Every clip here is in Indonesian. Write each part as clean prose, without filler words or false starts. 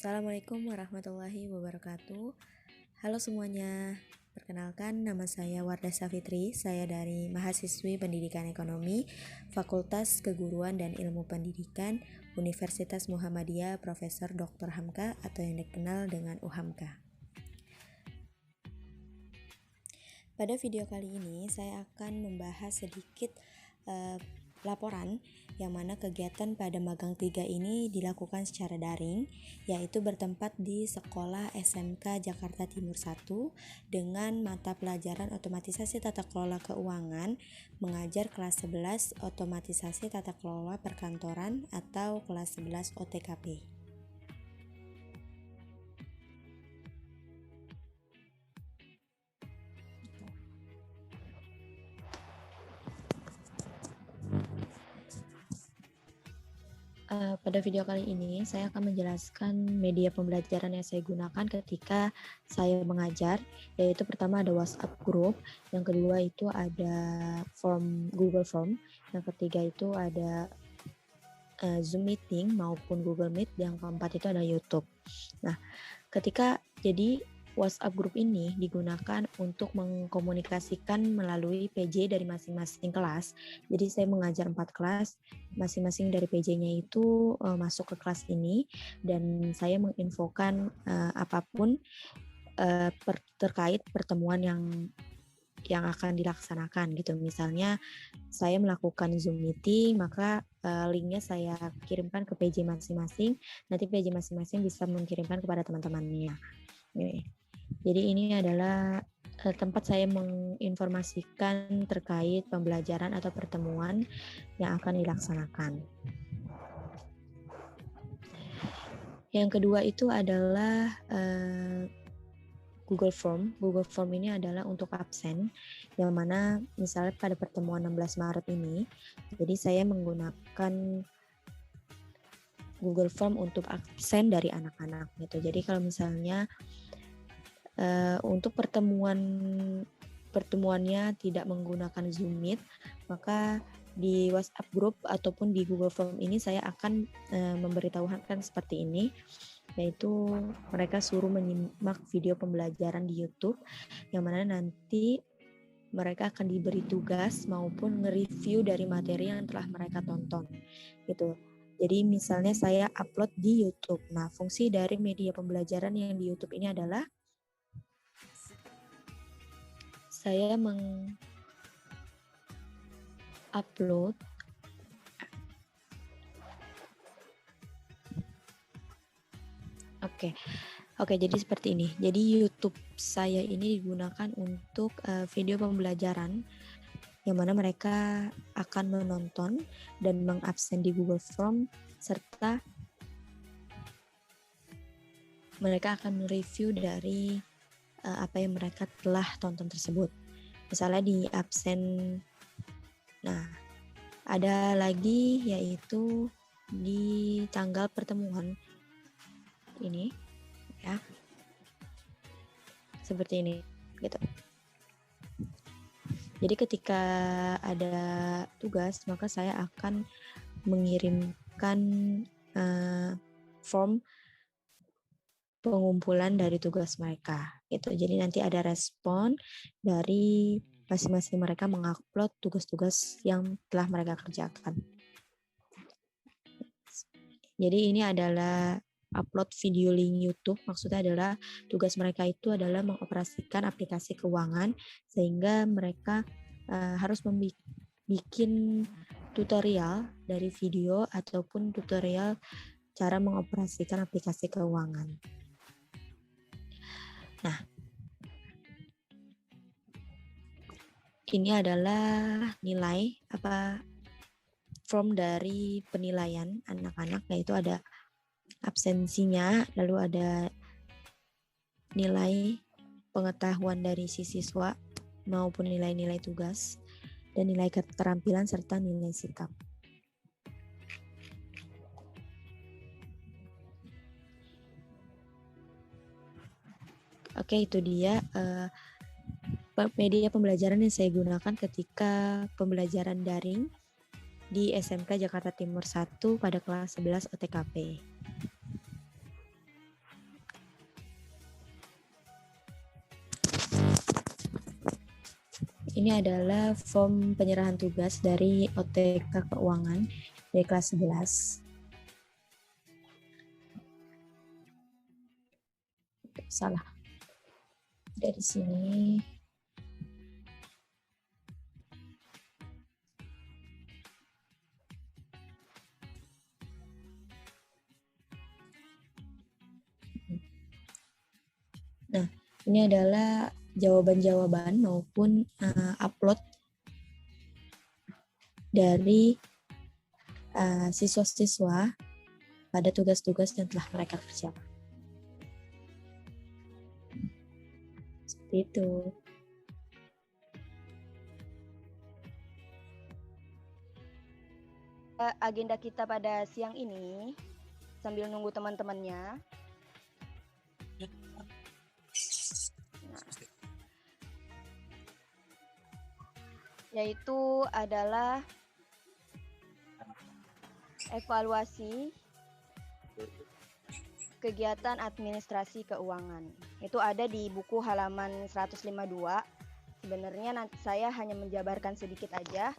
Assalamualaikum warahmatullahi wabarakatuh. Halo semuanya, perkenalkan nama saya Wardah Safitri. Saya dari mahasiswi Pendidikan Ekonomi, Fakultas Keguruan dan Ilmu Pendidikan, Universitas Muhammadiyah Profesor Dr. Hamka atau yang dikenal dengan UHAMKA. Pada video kali ini saya akan membahas sedikit laporan yang mana kegiatan pada magang 3 ini dilakukan secara daring, yaitu bertempat di Sekolah SMK Jakarta Timur 1 dengan mata pelajaran otomatisasi tata kelola keuangan, mengajar kelas 11 otomatisasi tata kelola perkantoran atau kelas 11 OTKP. Pada video kali ini saya akan menjelaskan media pembelajaran yang saya gunakan ketika saya mengajar, yaitu pertama ada WhatsApp group, yang kedua itu ada Google Form, yang ketiga itu ada Zoom meeting maupun Google Meet, yang keempat itu ada YouTube. Nah, jadi WhatsApp group ini digunakan untuk mengkomunikasikan melalui PJ dari masing-masing kelas. Jadi saya mengajar 4 kelas, masing-masing dari PJ-nya itu masuk ke kelas ini, dan saya menginfokan apapun terkait pertemuan yang akan dilaksanakan gitu. Misalnya saya melakukan Zoom meeting, maka linknya saya kirimkan ke PJ masing-masing. Nanti PJ masing-masing bisa mengirimkan kepada teman-temannya. Jadi ini adalah tempat saya menginformasikan terkait pembelajaran atau pertemuan yang akan dilaksanakan. Yang kedua itu adalah Google Form. Google Form ini adalah untuk absen, yang mana misalnya pada pertemuan 16 Maret ini, jadi saya menggunakan Google Form untuk absen dari anak-anak gitu. Jadi kalau misalnya untuk pertemuannya tidak menggunakan Zoom Meet, maka di WhatsApp group ataupun di Google Form ini saya akan memberitahukan seperti ini, yaitu mereka suruh menyimak video pembelajaran di YouTube, yang mana nanti mereka akan diberi tugas maupun nge-review dari materi yang telah mereka tonton gitu. Jadi misalnya saya upload di YouTube. Nah, fungsi dari media pembelajaran yang di YouTube ini adalah saya mengupload Oke, jadi seperti ini. Jadi YouTube saya ini digunakan untuk video pembelajaran, yang mana mereka akan menonton dan mengabsen di Google Form, serta mereka akan mereview dari apa yang mereka telah tonton tersebut. Misalnya di absen. Nah, ada lagi yaitu di tanggal pertemuan ini ya. Seperti ini gitu. Jadi ketika ada tugas, maka saya akan mengirimkan form pengumpulan dari tugas mereka gitu. Jadi nanti ada respon dari masing-masing mereka mengupload tugas-tugas yang telah mereka kerjakan. Jadi ini adalah upload video link YouTube, maksudnya adalah tugas mereka itu adalah mengoperasikan aplikasi keuangan, sehingga mereka harus bikin tutorial dari video ataupun tutorial cara mengoperasikan aplikasi keuangan. Nah, ini adalah nilai form dari penilaian anak-anak, yaitu ada absensinya, lalu ada nilai pengetahuan dari si siswa maupun nilai-nilai tugas, dan nilai keterampilan serta nilai sikap. Oke, itu dia media pembelajaran yang saya gunakan ketika pembelajaran daring di SMK Jakarta Timur 1 pada kelas 11 OTKP. ini adalah form penyerahan tugas dari OTK Keuangan dari kelas 11. Salah. Dari sini. Nah, ini adalah jawaban-jawaban maupun upload dari siswa-siswa pada tugas-tugas yang telah mereka kerjakan. Seperti itu. Agenda kita pada siang ini, sambil nunggu teman-temannya. Yaitu adalah evaluasi kegiatan administrasi keuangan. Itu ada di buku halaman 152. Sebenarnya nanti saya hanya menjabarkan sedikit aja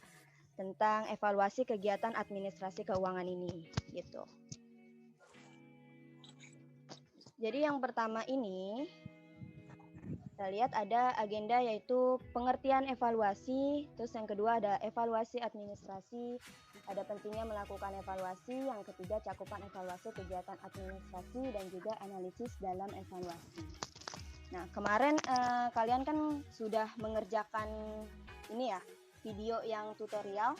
tentang evaluasi kegiatan administrasi keuangan ini, gitu. Jadi yang pertama ini, kita lihat ada agenda yaitu pengertian evaluasi, terus yang kedua ada evaluasi administrasi, ada pentingnya melakukan evaluasi, yang ketiga cakupan evaluasi kegiatan administrasi, dan juga analisis dalam evaluasi. Nah, kemarin kalian kan sudah mengerjakan ini ya, video yang tutorial.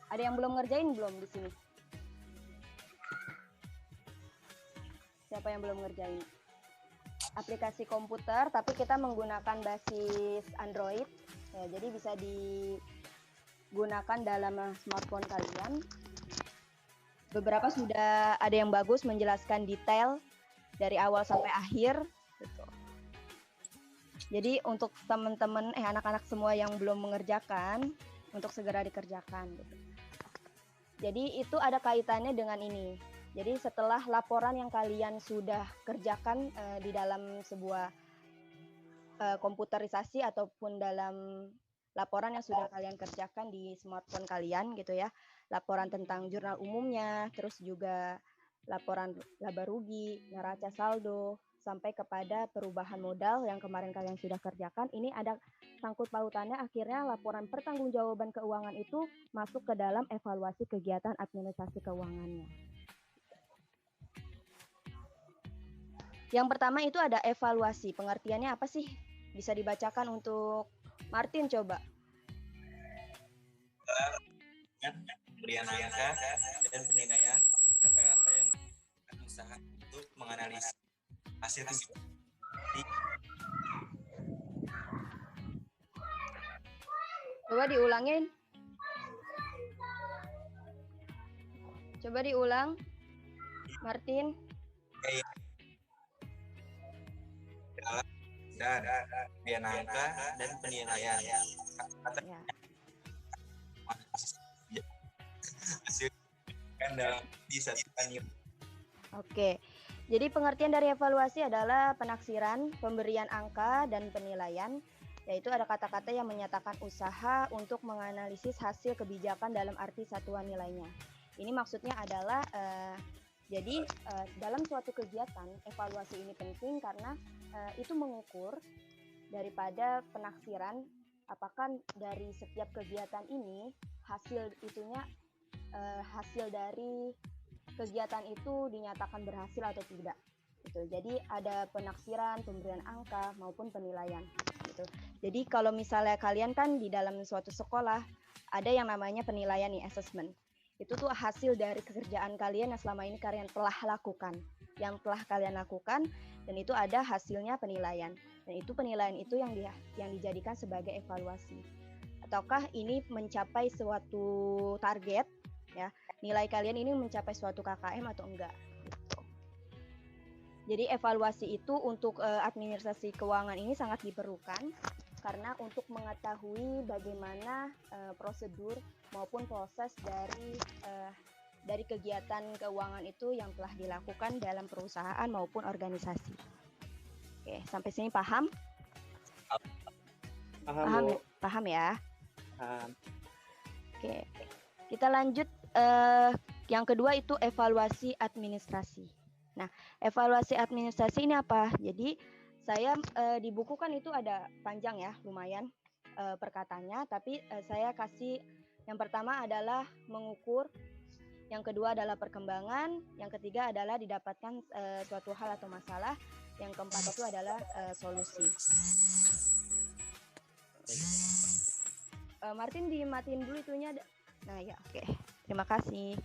Ada yang belum ngerjain belum di sini? Siapa yang belum ngerjain? Aplikasi komputer, tapi kita menggunakan basis Android. Ya, jadi bisa digunakan dalam smartphone kalian. Beberapa sudah ada yang bagus menjelaskan detail dari awal sampai akhir. Gitu. Jadi untuk teman-teman, anak-anak semua yang belum mengerjakan, untuk segera dikerjakan. Gitu. Jadi itu ada kaitannya dengan ini. Jadi setelah laporan yang kalian sudah kerjakan di dalam sebuah komputerisasi ataupun dalam laporan yang sudah kalian kerjakan di smartphone kalian gitu ya, laporan tentang jurnal umumnya, terus juga laporan laba rugi, neraca saldo, sampai kepada perubahan modal yang kemarin kalian sudah kerjakan, ini ada sangkut pautannya, akhirnya laporan pertanggungjawaban keuangan itu masuk ke dalam evaluasi kegiatan administrasi keuangannya. Yang pertama itu ada evaluasi. Pengertiannya apa sih? Bisa dibacakan untuk Martin coba. Pemberian angka dan penilaian kata-kata yang usaha untuk menganalisis hasil kegiatan. Coba diulangin. Coba diulang, Martin. Dan pemberian angka dan penilaian. Ya. Hasil kan dalam disatukan. Oke. Jadi pengertian dari evaluasi adalah penaksiran, pemberian angka dan penilaian, yaitu ada kata-kata yang menyatakan usaha untuk menganalisis hasil kebijakan dalam arti satuan nilainya. Ini maksudnya adalah jadi dalam suatu kegiatan evaluasi ini penting karena itu mengukur daripada penaksiran apakah dari setiap kegiatan ini hasil dari kegiatan itu dinyatakan berhasil atau tidak. Gitu. Jadi ada penaksiran, pemberian angka maupun penilaian. Gitu. Jadi kalau misalnya kalian kan di dalam suatu sekolah ada yang namanya penilaian nih, assessment. Itu tuh hasil dari pekerjaan kalian yang selama ini kalian telah lakukan. Yang telah kalian lakukan dan itu ada hasilnya penilaian. Dan itu penilaian itu yang dijadikan sebagai evaluasi. Ataukah ini mencapai suatu target, ya, nilai kalian ini mencapai suatu KKM atau enggak. Gitu. Jadi evaluasi itu untuk administrasi keuangan ini sangat diperlukan karena untuk mengetahui bagaimana prosedur maupun proses dari kegiatan keuangan itu yang telah dilakukan dalam perusahaan maupun organisasi. Oke, sampai sini paham? Paham, Paham Bu. ya? Paham ya? Paham. Oke. Kita lanjut yang kedua itu evaluasi administrasi. Nah, evaluasi administrasi ini apa? Jadi saya di buku kan itu ada panjang ya, lumayan perkataannya, tapi saya kasih yang pertama adalah mengukur, yang kedua adalah perkembangan, yang ketiga adalah didapatkan suatu hal atau masalah, yang keempat itu adalah solusi. Martin dimatiin dulu itunya. Nah ya, oke. Terima kasih.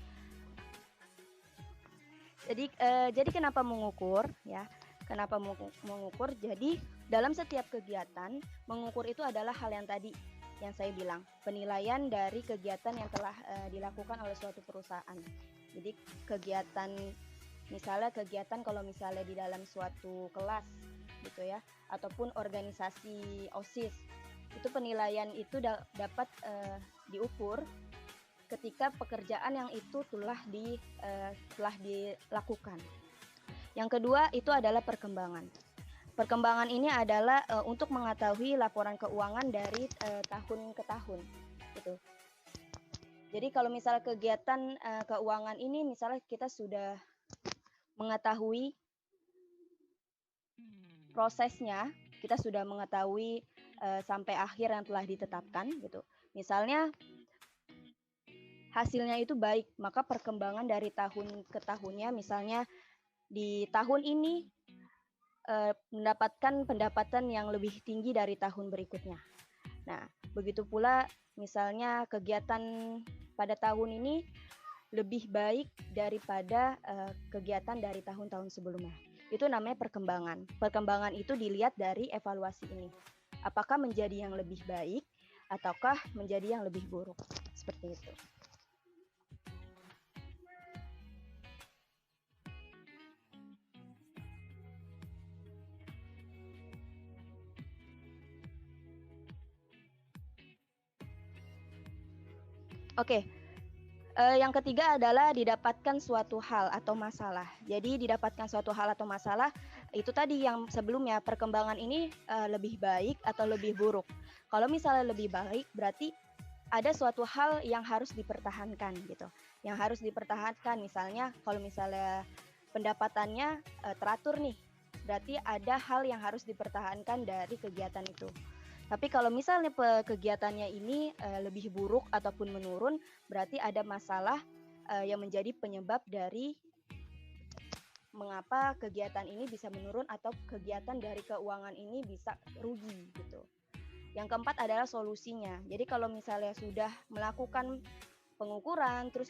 Jadi kenapa mengukur ya? Kenapa mengukur? Jadi dalam setiap kegiatan mengukur itu adalah hal yang tadi yang saya bilang, penilaian dari kegiatan yang telah dilakukan oleh suatu perusahaan. Jadi kegiatan, misalnya kegiatan kalau misalnya di dalam suatu kelas gitu ya, ataupun organisasi OSIS, itu penilaian itu dapat diukur ketika pekerjaan yang itu telah dilakukan. Yang kedua itu adalah perkembangan. Perkembangan ini adalah untuk mengetahui laporan keuangan dari tahun ke tahun, gitu. Jadi kalau misalnya kegiatan keuangan ini, misalnya kita sudah mengetahui prosesnya, kita sudah mengetahui sampai akhir yang telah ditetapkan, gitu. Misalnya hasilnya itu baik, maka perkembangan dari tahun ke tahunnya, misalnya di tahun ini mendapatkan pendapatan yang lebih tinggi dari tahun berikutnya. Nah, begitu pula misalnya kegiatan pada tahun ini lebih baik daripada kegiatan dari tahun-tahun sebelumnya. Itu namanya perkembangan. Perkembangan itu dilihat dari evaluasi ini. Apakah menjadi yang lebih baik ataukah menjadi yang lebih buruk. Seperti itu. Oke, yang ketiga adalah didapatkan suatu hal atau masalah. Jadi didapatkan suatu hal atau masalah itu tadi yang sebelumnya, perkembangan ini lebih baik atau lebih buruk. Kalau misalnya lebih baik berarti ada suatu hal yang harus dipertahankan gitu. Yang harus dipertahankan misalnya kalau misalnya pendapatannya teratur nih, berarti ada hal yang harus dipertahankan dari kegiatan itu. Tapi kalau misalnya kegiatannya ini lebih buruk ataupun menurun, berarti ada masalah yang menjadi penyebab dari mengapa kegiatan ini bisa menurun atau kegiatan dari keuangan ini bisa rugi gitu. Yang keempat adalah solusinya. Jadi kalau misalnya sudah melakukan pengukuran, terus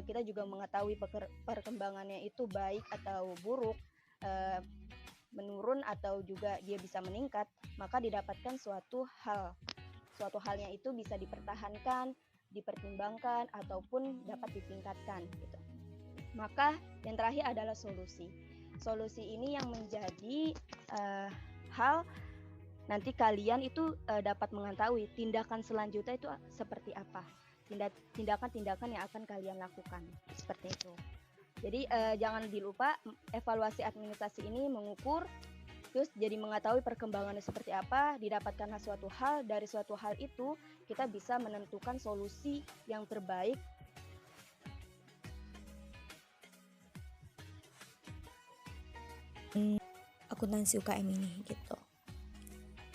kita juga mengetahui perkembangannya itu baik atau buruk, menurun atau juga dia bisa meningkat, maka didapatkan suatu hal. Suatu halnya itu bisa dipertahankan, dipertimbangkan, ataupun dapat ditingkatkan gitu. Maka yang terakhir adalah solusi. Solusi ini yang menjadi hal nanti kalian itu dapat mengetahui tindakan selanjutnya itu seperti apa. Tindakan-tindakan yang akan kalian lakukan. Seperti itu. Jadi jangan dilupa evaluasi administrasi ini mengukur, terus jadi mengetahui perkembangannya seperti apa, didapatkan suatu hal, dari suatu hal itu kita bisa menentukan solusi yang terbaik. Akuntansi UKM ini gitu.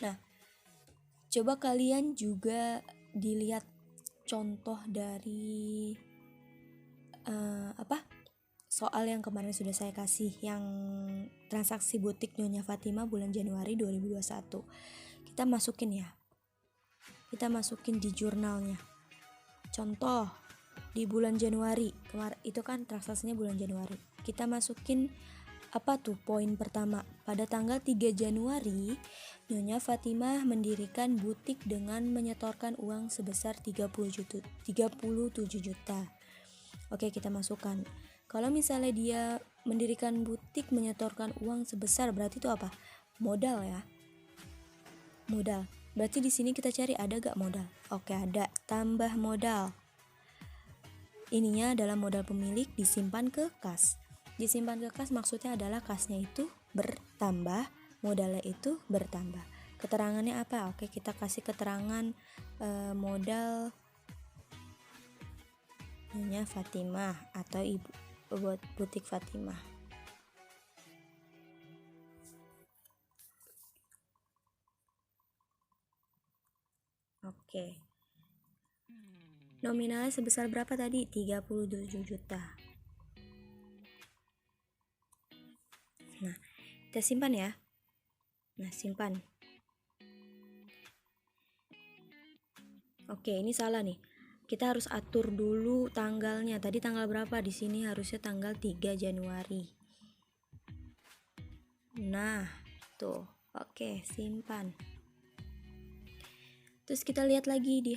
Nah, coba kalian juga dilihat contoh dari soal yang kemarin sudah saya kasih, yang transaksi butik Nyonya Fatima bulan Januari 2021. Kita masukin ya. Kita masukin di jurnalnya. Contoh di bulan Januari, kemarin itu kan transaksinya bulan Januari. Kita masukin apa tuh poin pertama? Pada tanggal 3 Januari, Nyonya Fatima mendirikan butik dengan menyetorkan uang sebesar 37 juta. Oke, kita masukkan. Kalau misalnya dia mendirikan butik menyetorkan uang sebesar, berarti itu apa? Modal ya. Modal. Berarti di sini kita cari ada gak modal? Oke, ada. Tambah modal. Ininya adalah modal pemilik disimpan ke kas. Disimpan ke kas maksudnya adalah kasnya itu bertambah, modalnya itu bertambah. keterangannya apa? Oke, kita kasih keterangan modal Nyonya Fatimah atau ibu butik Fatimah. Oke. Nominalnya sebesar berapa tadi? 37 juta. Nah, kita simpan ya. Nah, simpan. Oke, ini salah nih. Kita harus atur dulu tanggalnya. Tadi tanggal berapa? Di sini harusnya tanggal 3 Januari. Nah, tuh. Oke, simpan. Terus kita lihat lagi di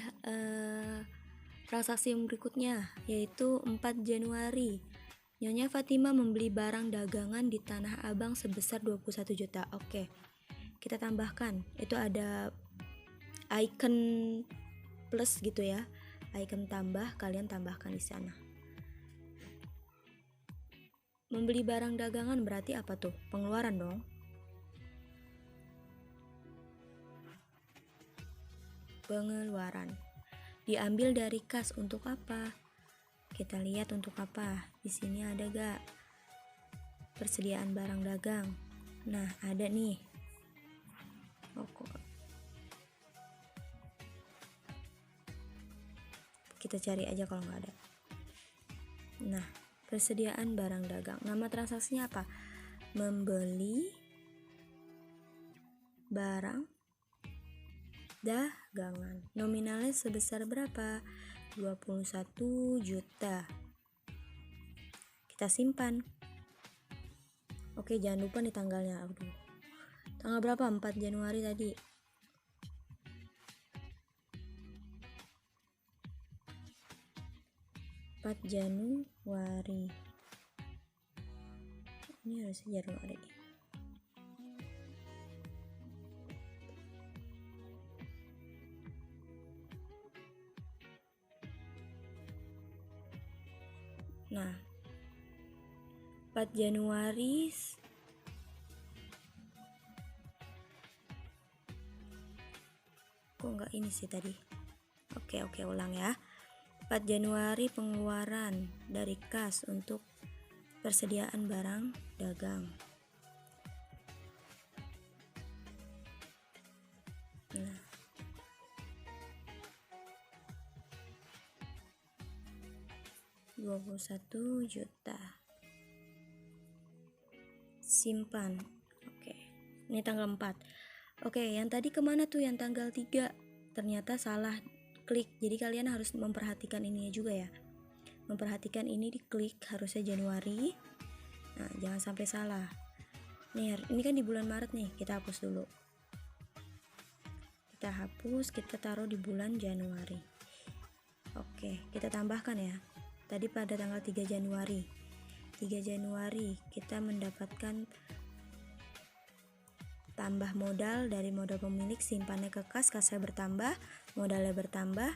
transaksi yang berikutnya, yaitu 4 Januari. Nyonya Fatimah membeli barang dagangan di Tanah Abang sebesar 21 juta. Oke, kita tambahkan. Itu ada icon plus gitu ya. Icon tambah, kalian tambahkan di sana. Membeli barang dagangan berarti apa tuh? Pengeluaran dong. Pengeluaran. Diambil dari kas untuk apa? Kita lihat untuk apa. Di sini ada gak persediaan barang dagang? Nah, ada nih. Kita cari aja kalau nggak ada. Nah, persediaan barang dagang. Nama transaksinya apa? Membeli barang dagangan. Nominalnya sebesar berapa? 21 juta. Kita simpan. Oke, jangan lupa nih tanggalnya. Aduh. Tanggal berapa? 4 Januari tadi. Januari. Ini harusnya Januari. Nah, 4 Januari kok nggak ini sih tadi. Oke, ulang ya. 4 Januari pengeluaran dari kas untuk persediaan barang dagang. Nah, $21 juta. Simpan. Oke. Ini tanggal 4. Oke, yang tadi kemana tuh yang tanggal 3? Ternyata salah klik. Jadi kalian harus memperhatikan ininya juga ya. Memperhatikan ini diklik harusnya Januari. Nah, jangan sampai salah. Nih, ini kan di bulan Maret nih. Kita hapus dulu. Kita hapus, kita taruh di bulan Januari. Oke, kita tambahkan ya. Tadi pada tanggal 3 Januari. 3 Januari kita mendapatkan tambah modal dari modal pemilik, simpannya ke kas, kasnya bertambah, modalnya bertambah,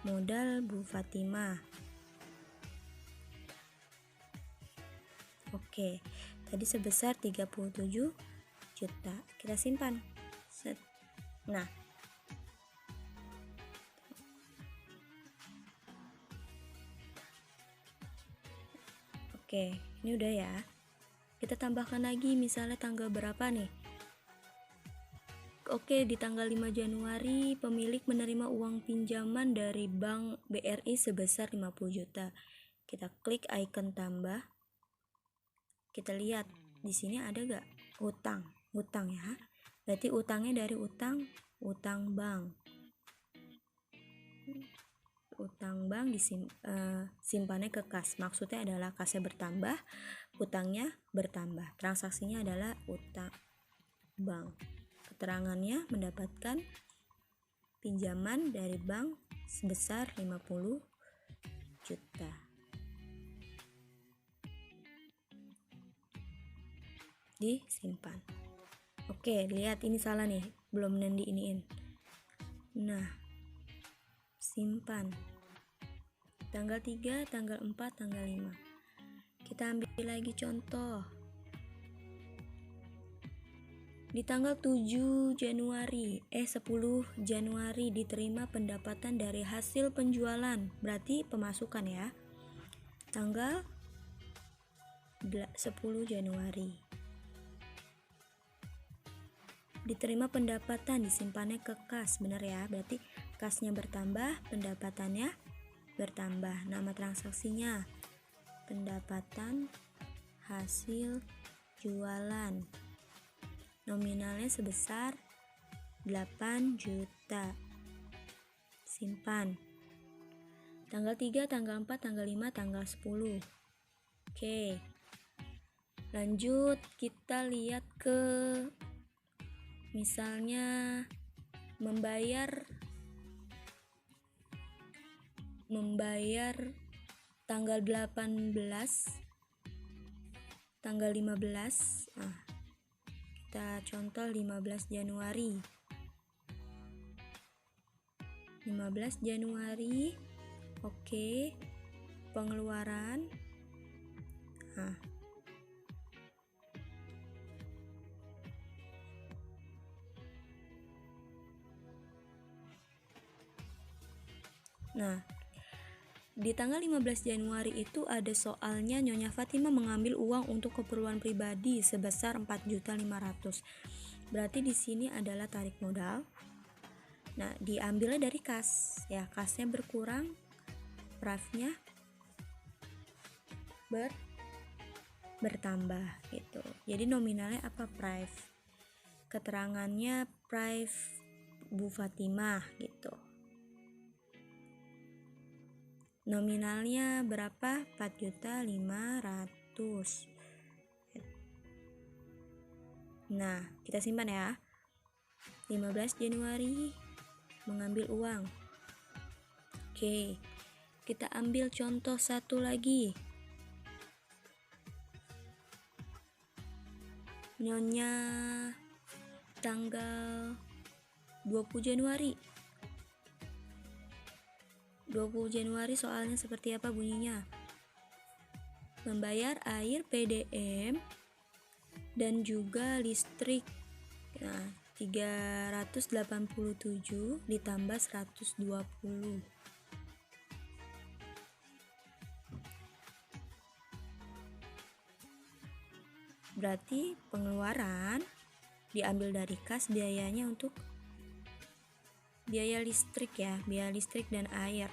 modal Bu Fatimah. Oke, tadi sebesar 37 juta. Kita simpan. Set. Nah, oke, ini udah ya. Kita tambahkan lagi misalnya tanggal berapa nih. Oke, di tanggal 5 Januari pemilik menerima uang pinjaman dari Bank BRI sebesar 50 juta. Kita klik icon tambah. Kita lihat di sini ada gak utang ya. Berarti utangnya dari utang bank. Utang bank simpannya ke kas. Maksudnya adalah kasnya bertambah, utangnya bertambah. Transaksinya adalah utang bank. Keterangannya mendapatkan pinjaman dari bank sebesar 50 juta. Disimpan. Oke, lihat ini salah nih, belum iniin. Nah, simpan. Tanggal 3, tanggal 4, tanggal 5. Kita ambil lagi contoh. Di tanggal 10 Januari diterima pendapatan dari hasil penjualan, berarti pemasukan ya. Tanggal 10 Januari. Diterima pendapatan, disimpannya ke kas, benar ya? Berarti kasnya bertambah, pendapatannya bertambah. Nama transaksinya pendapatan hasil jualan. Nominalnya sebesar 8 juta. Simpan. Tanggal 3, tanggal 4, tanggal 5, tanggal 10. Oke. Lanjut kita lihat ke misalnya membayar tanggal 18, tanggal 15. Kita contoh 15 Januari. 15 Januari. Oke. Pengeluaran. Nah, di tanggal 15 Januari itu ada soalnya Nyonya Fatima mengambil uang untuk keperluan pribadi sebesar 4.500.000. Berarti di sini adalah tarik modal. Nah, diambilnya dari kas. Ya, kasnya berkurang, price-nya bertambah gitu. Jadi nominalnya apa? Price. Keterangannya price Bu Fatimah gitu. Nominalnya berapa? 4.500.000. Nah, kita simpan ya. 15 Januari mengambil uang. Oke. Kita ambil contoh satu lagi. Nyonya tanggal 20 Januari. 20 Januari soalnya seperti apa bunyinya? Membayar air PDM dan juga listrik. Nah, 387 ditambah 120. Berarti pengeluaran diambil dari kas, biayanya untuk biaya listrik ya, biaya listrik dan air.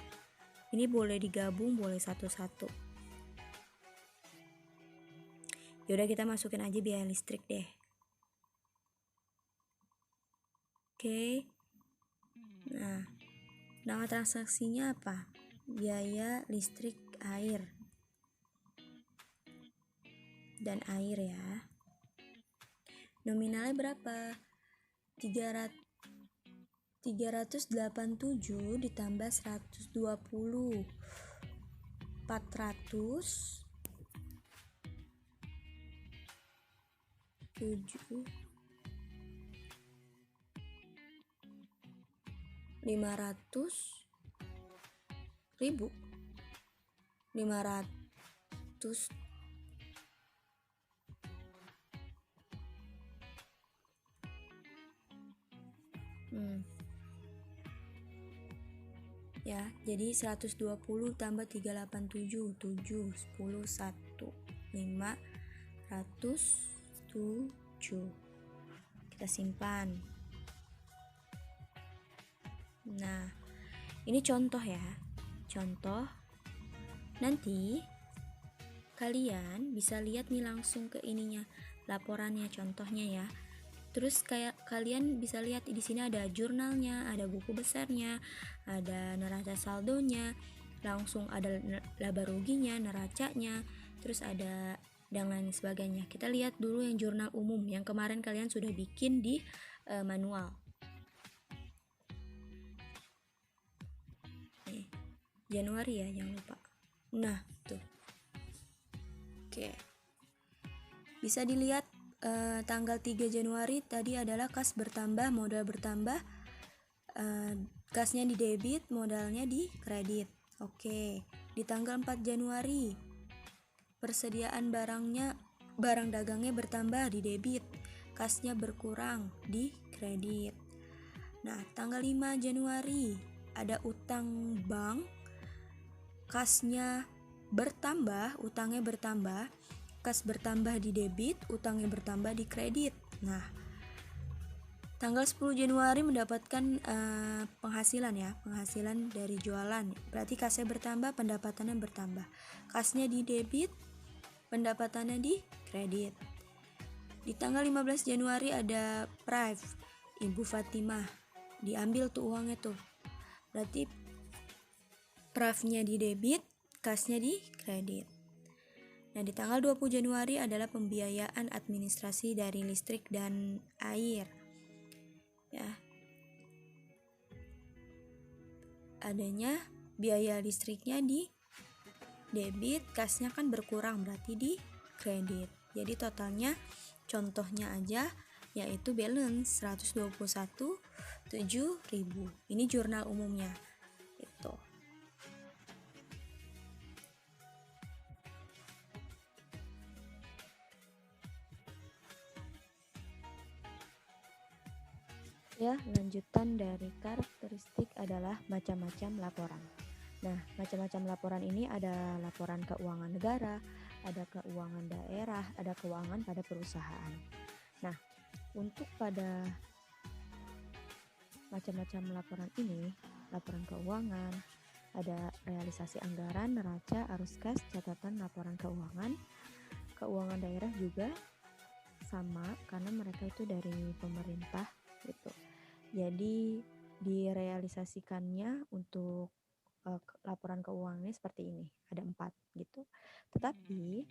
Ini boleh digabung, boleh satu-satu. Yaudah kita masukin aja biaya listrik deh. Oke. Nah, nama transaksinya apa? Biaya listrik air. Dan air ya. Nominalnya berapa? 387 ditambah 120. 400 7 500.000 500 ya, jadi 120 tambah 387 7 10 1 507. Kita simpan. Nah, ini contoh ya. Contoh. Nanti kalian bisa lihat nih langsung ke ininya, laporannya, contohnya ya. Terus kayak kalian bisa lihat di sini ada jurnalnya, ada buku besarnya, ada neraca saldonya, langsung ada laba ruginya, neracanya, terus ada dan lain sebagainya. Kita lihat dulu yang jurnal umum yang kemarin kalian sudah bikin di manual. Nih, Januari ya, jangan lupa. Nah, tuh. Oke. Bisa dilihat tanggal 3 Januari tadi adalah kas bertambah, modal bertambah, kasnya di debit, modalnya di kredit. Oke. Di tanggal 4 Januari persediaan barang dagangnya bertambah di debit, kasnya berkurang di kredit. Nah, tanggal 5 Januari ada utang bank, kasnya bertambah, utangnya bertambah, kas bertambah di debit, utangnya bertambah di kredit. Nah, tanggal 10 Januari mendapatkan penghasilan ya, penghasilan dari jualan. Berarti kasnya bertambah, pendapatannya bertambah. Kasnya di debit, pendapatannya di kredit. Di tanggal 15 Januari ada Prive, Ibu Fatimah. Diambil tuh uangnya tuh. Berarti Prive-nya di debit, kasnya di kredit. Nah, di tanggal 20 Januari adalah pembiayaan administrasi dari listrik dan air. Ya. Adanya biaya listriknya di debit, kasnya kan berkurang berarti di kredit. Jadi totalnya contohnya aja yaitu balance 121.700.000. Ini jurnal umumnya. Itu. Ya, lanjutan dari karakteristik adalah macam-macam laporan. Nah, macam-macam laporan ini ada laporan keuangan negara, ada keuangan daerah, ada keuangan pada perusahaan. Nah, untuk pada macam-macam laporan ini, laporan keuangan, ada realisasi anggaran, neraca, arus kas, catatan laporan keuangan. Keuangan daerah juga sama karena mereka itu dari pemerintah gitu. Jadi direalisasikannya untuk laporan keuangannya seperti ini, ada 4 gitu. Tetapi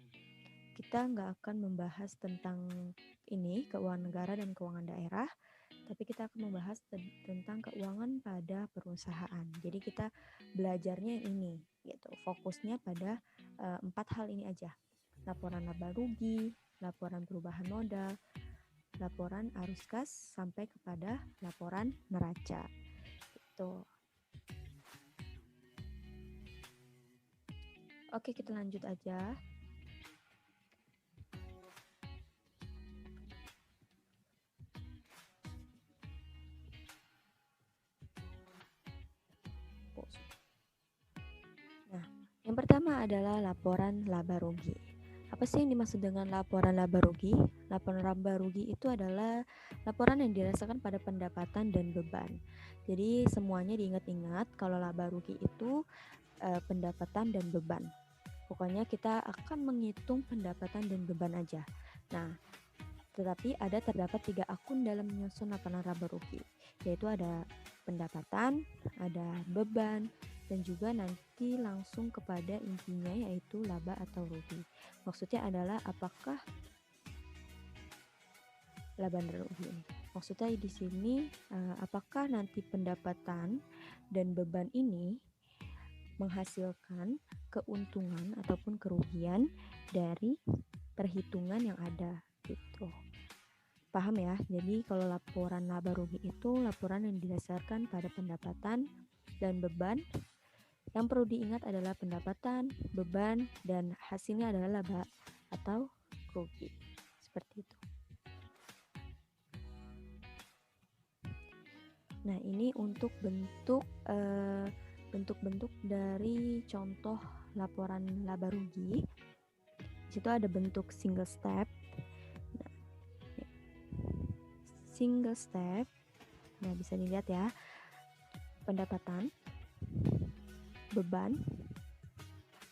kita nggak akan membahas tentang ini, keuangan negara dan keuangan daerah, tapi kita akan membahas tentang keuangan pada perusahaan. Jadi kita belajarnya yang ini gitu, fokusnya pada 4 hal ini aja. Laporan laba rugi, laporan perubahan modal, laporan arus kas, sampai kepada laporan neraca gitu. Oke, kita lanjut aja. Nah, yang pertama adalah laporan laba rugi. Apa sih yang dimaksud dengan laporan laba rugi? Laporan laba rugi itu adalah laporan yang dirasakan pada pendapatan dan beban. Jadi semuanya diingat-ingat kalau laba rugi itu pendapatan dan beban. Pokoknya kita akan menghitung pendapatan dan beban aja. Nah, tetapi terdapat 3 akun dalam menyusun laporan laba rugi, yaitu ada pendapatan, ada beban, dan juga nanti langsung kepada intinya yaitu laba atau rugi. Maksudnya adalah apakah laba dan rugi ini. Maksudnya di sini apakah nanti pendapatan dan beban ini menghasilkan keuntungan ataupun kerugian dari perhitungan yang ada gitu. Paham ya? Jadi kalau laporan laba rugi itu laporan yang didasarkan pada pendapatan dan beban. Yang perlu diingat adalah pendapatan, beban, dan hasilnya adalah laba atau rugi. Seperti itu. Nah, ini untuk bentuk-bentuk dari contoh laporan laba rugi. Di situ ada bentuk single step. Nah, single step. Nah, bisa dilihat ya. Pendapatan, beban,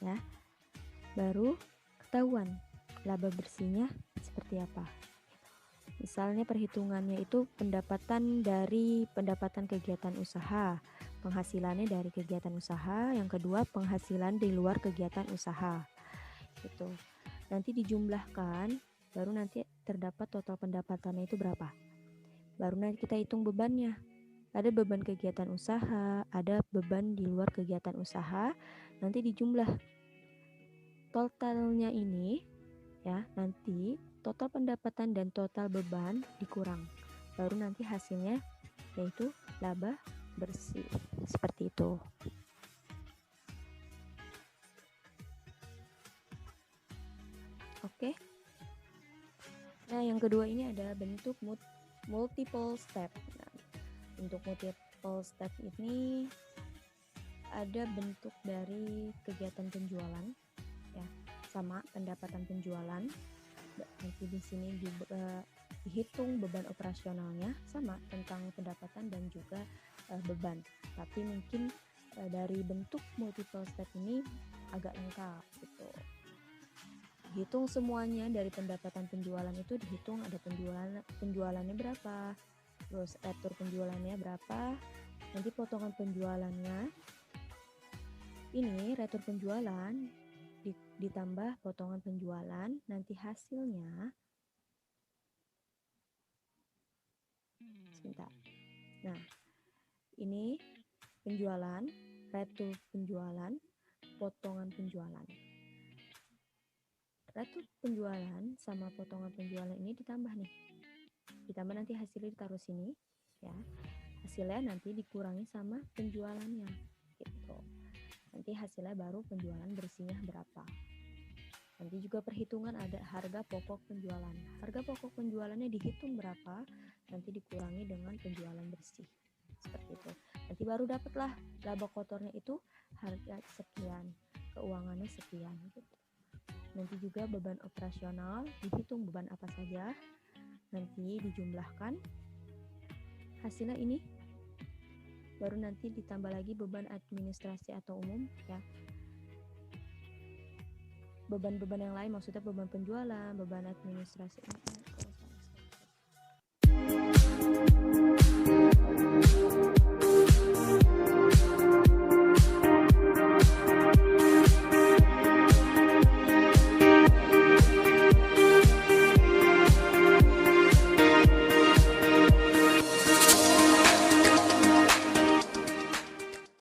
ya, baru ketahuan laba bersihnya seperti apa. Misalnya perhitungannya itu pendapatan dari pendapatan kegiatan usaha, penghasilannya dari kegiatan usaha, yang kedua penghasilan di luar kegiatan usaha, gitu. Nanti dijumlahkan, baru nanti terdapat total pendapatannya itu berapa. Baru nanti kita hitung bebannya. Ada beban kegiatan usaha, ada beban di luar kegiatan usaha, nanti dijumlah totalnya ini ya, nanti total pendapatan dan total beban dikurang, baru nanti hasilnya yaitu laba bersih, seperti itu. Oke. Nah, yang kedua ini ada bentuk multiple step. Nah, untuk multiple step ini ada bentuk dari kegiatan penjualan, ya, sama pendapatan penjualan. Nanti di sini dihitung beban operasionalnya, sama tentang pendapatan dan juga beban. Tapi mungkin dari bentuk multiple step ini agak lengkap gitu. Hitung semuanya dari pendapatan penjualan itu dihitung ada penjualannya berapa, terus retur penjualannya berapa, nanti potongan penjualannya ini retur penjualan ditambah potongan penjualan, nanti hasilnya sebentar. Nah, ini penjualan, retur penjualan, potongan penjualan. Retur penjualan sama potongan penjualan ini ditambah nih. Ditambah nanti hasilnya ditaruh sini, ya. Hasilnya nanti dikurangi sama penjualannya, gitu. Nanti hasilnya baru penjualan bersihnya berapa. Nanti juga perhitungan ada harga pokok penjualan. Harga pokok penjualannya dihitung berapa, nanti dikurangi dengan penjualan bersih. Seperti itu. Nanti baru dapatlah laba kotornya itu harga sekian, keuangannya sekian, gitu. Nanti juga beban operasional, dihitung beban apa saja, nanti dijumlahkan, hasilnya ini, baru nanti ditambah lagi beban administrasi atau umum, ya. Beban-beban yang lain maksudnya beban penjualan, beban administrasi,